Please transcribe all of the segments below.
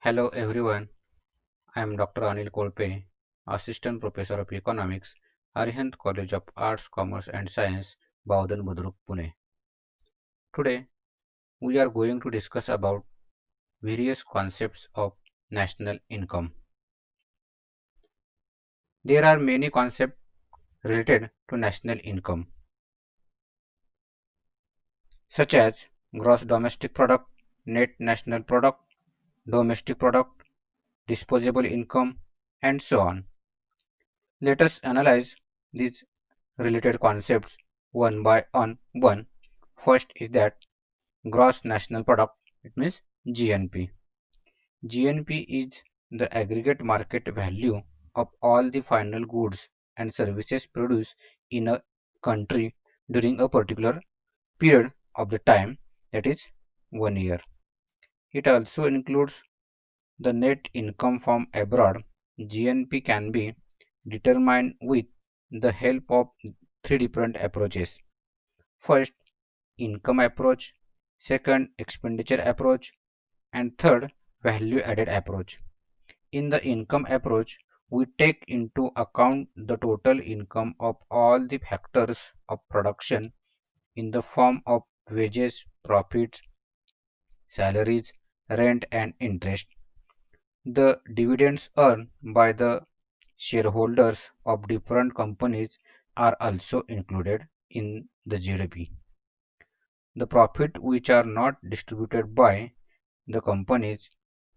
Hello everyone, I am Dr. Anil Kolpe, Assistant Professor of Economics, Arihant College of Arts, Commerce and Science, Baudan Budruk, Pune. Today, we are going to discuss about various concepts of national income. There are many concepts related to national income, such as gross domestic product, net national product, domestic product, disposable income, and so on. Let us analyze these related concepts one by one. First is that gross national product, it means GNP. GNP is the aggregate market value of all the final goods and services produced in a country during a particular period of the time, that is 1 year. It also includes the net income from abroad. GNP can be determined with the help of three different approaches. First, income approach, second, expenditure approach, and third, value added approach. In the income approach, we take into account the total income of all the factors of production in the form of wages, profits, salaries, rent, and interest. The dividends earned by the shareholders of different companies are also included in the GDP. The profit which are not distributed by the companies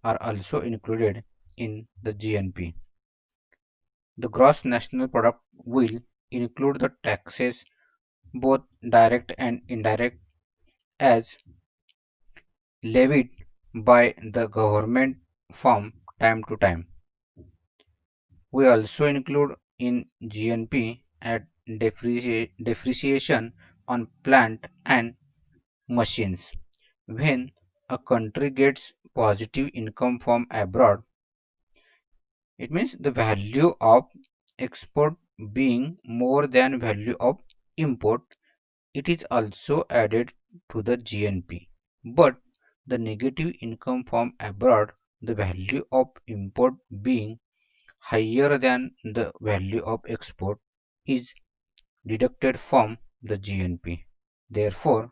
are also included in the GNP. The gross national product will include the taxes, both direct and indirect, as levied by the government from time to time. We also include in GNP at depreciation on plant and machines. When a country gets positive income from abroad, it means the value of export being more than value of import, it is also added to the GNP. But the negative income from abroad, the value of import being higher than the value of export, is deducted from the GNP. Therefore,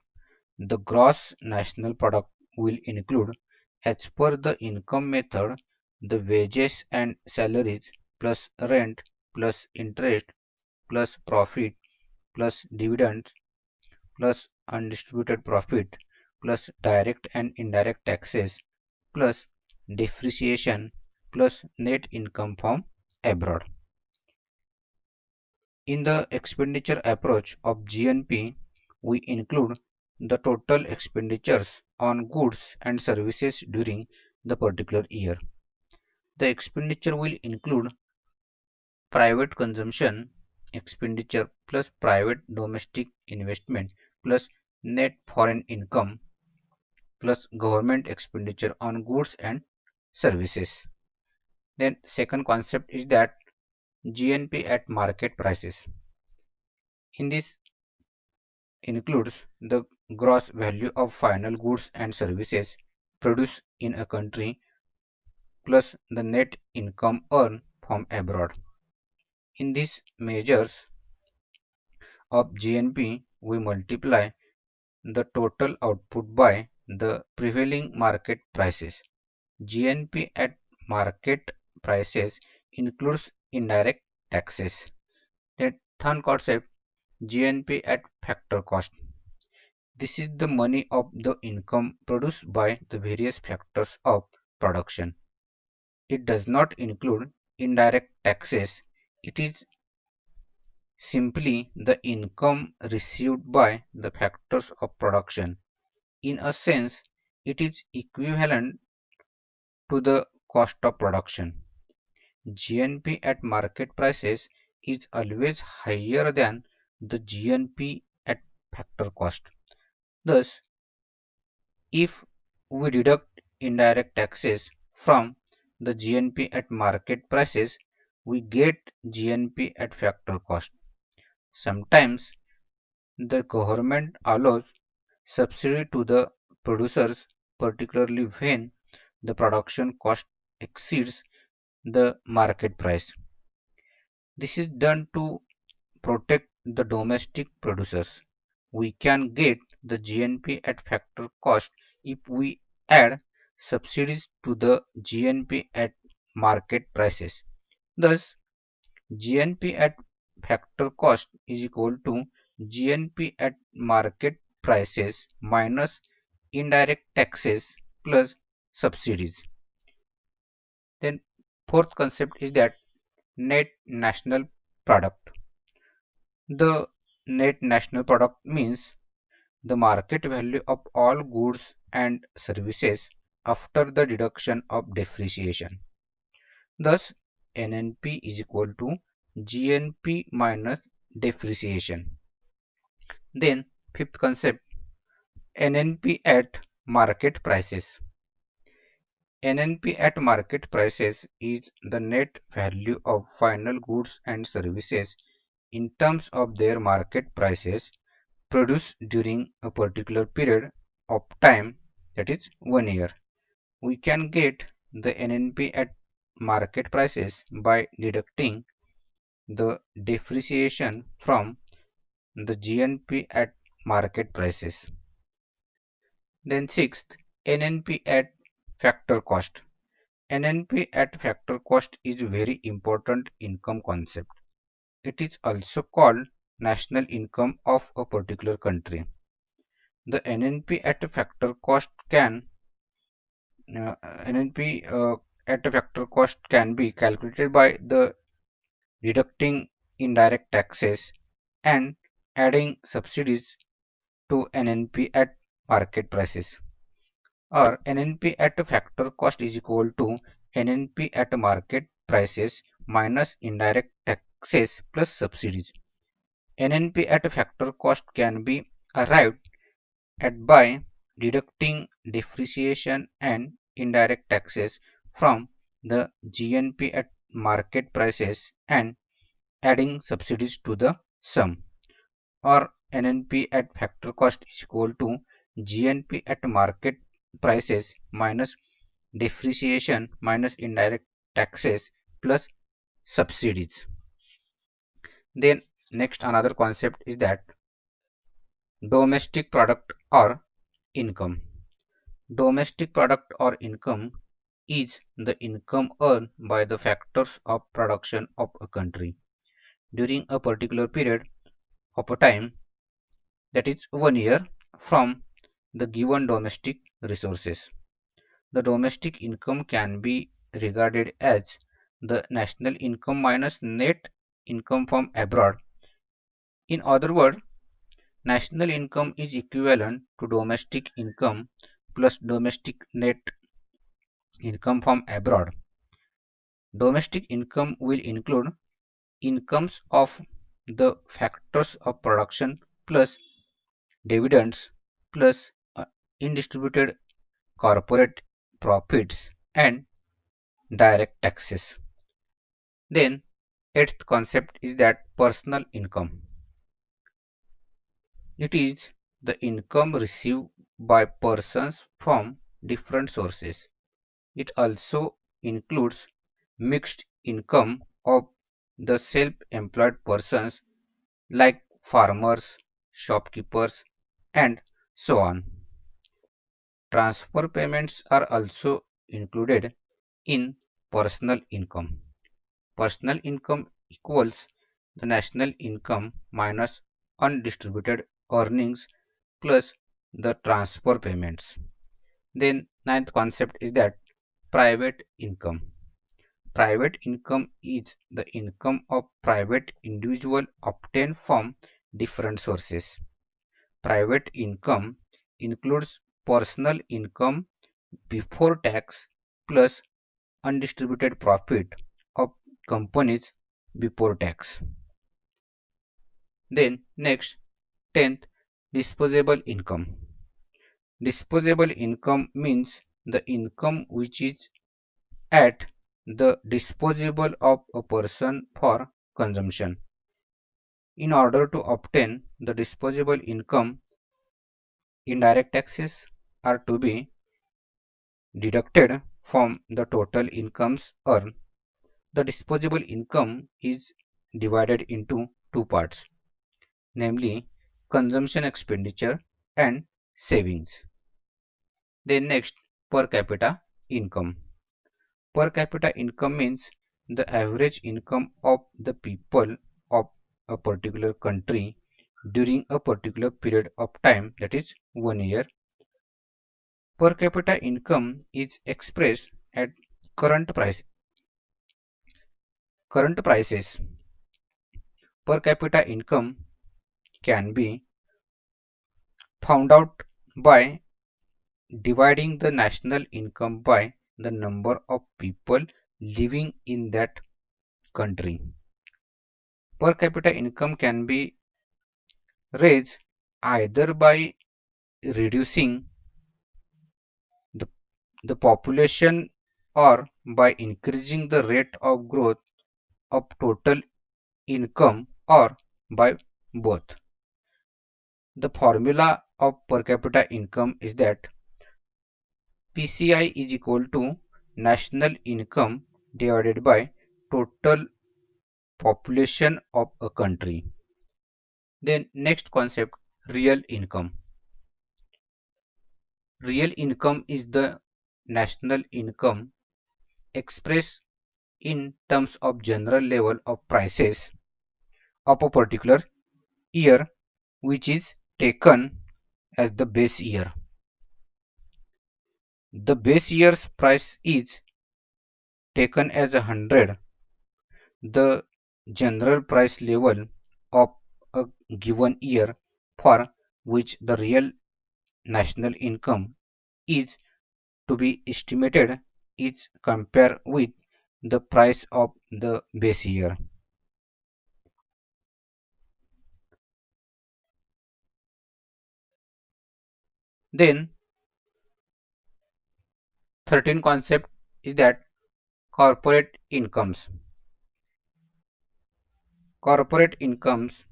the gross national product will include, as per the income method, the wages and salaries plus rent plus interest plus profit plus dividends plus undistributed profit plus direct and indirect taxes plus depreciation plus net income from abroad. In the expenditure approach of GNP, we include the total expenditures on goods and services during the particular year. The expenditure will include private consumption expenditure plus private domestic investment plus net foreign income plus government expenditure on goods and services. Then second concept is that GNP at market prices. In this includes the gross value of final goods and services produced in a country plus the net income earned from abroad. In these measures of GNP, we multiply the total output by the prevailing market prices. GNP at market prices includes indirect taxes. The third concept, GNP at factor cost. This is the money of the income produced by the various factors of production. It does not include indirect taxes. It is simply the income received by the factors of production. In a sense, it is equivalent to the cost of production. GNP at market prices is always higher than the GNP at factor cost. Thus, if we deduct indirect taxes from the GNP at market prices, we get GNP at factor cost. Sometimes the government allows subsidy to the producers, particularly when the production cost exceeds the market price. This is done to protect the domestic producers. We can get the GNP at factor cost if we add subsidies to the GNP at market prices. Thus, GNP at factor cost is equal to GNP at market prices minus indirect taxes plus subsidies. Then fourth concept is that net national product. The net national product means the market value of all goods and services after the deduction of depreciation. Thus, NNP is equal to GNP minus depreciation. Then, fifth concept, NNP at market prices. NNP at market prices is the net value of final goods and services in terms of their market prices produced during a particular period of time, that is 1 year. We can get the NNP at market prices by deducting the depreciation from the GNP at market prices. Then sixth, NNP at factor cost. NNP at factor cost is very important income concept. It is also called national income of a particular country. The NNP at a factor cost can NNP at a factor cost can be calculated by the deducting indirect taxes and adding subsidies to NNP at market prices. Or NNP at a factor cost is equal to NNP at market prices minus indirect taxes plus subsidies. NNP at a factor cost can be arrived at by deducting depreciation and indirect taxes from the GNP at market prices and adding subsidies to the sum. Or NNP at factor cost is equal to GNP at market prices minus depreciation minus indirect taxes plus subsidies. Then next another concept is that domestic product or income. Domestic product or income is the income earned by the factors of production of a country during a particular period of a time, that is 1 year, from the given domestic resources. The domestic income can be regarded as the national income minus net income from abroad. In other words, national income is equivalent to domestic income plus domestic net income from abroad. Domestic income will include incomes of the factors of production plus dividends plus undistributed corporate profits and direct taxes. Then eighth concept is that personal income. It is the income received by persons from different sources. It also includes mixed income of the self-employed persons like farmers, shopkeepers, and so on. Transfer payments are also included in personal income. Personal income equals the national income minus undistributed earnings plus the transfer payments. Then ninth concept is that private income. Private income is the income of private individual obtained from different sources. Private income includes personal income before tax plus undistributed profit of companies before tax. Then next, 10th, disposable income. Disposable income means the income which is at the disposable of a person for consumption. In order to obtain the disposable income, indirect taxes are to be deducted from the total incomes earned. The disposable income is divided into two parts, namely consumption expenditure and savings. Then next, per capita income. Per capita income means the average income of the people of a particular country during a particular period of time, that is 1 year. Per capita income is expressed at current price current prices. Per capita income can be found out by dividing the national income by the number of people living in that country. Per capita income can be raised either by reducing the, the population or by increasing the rate of growth of total income or by both. The formula of per capita income is that PCI is equal to national income divided by total population of a country. Then next concept, real income. Real income is the national income expressed in terms of general level of prices of a particular year, which is taken as the base year. The base year's price is taken as 100, the general price level of a given year for which the real national income is to be estimated is compared with the price of the base year. Then 13 concept is that corporate incomes. Corporate incomes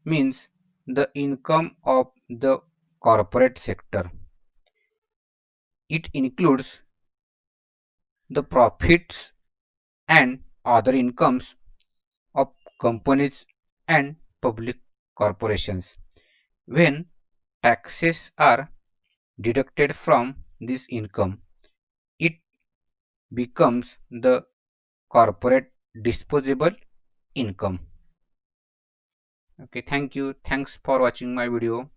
means the income of the corporate sector. It includes the profits and other incomes of companies and public corporations. When taxes are deducted from this income, it becomes the corporate disposable income. Okay, thank you. Thanks for watching my video.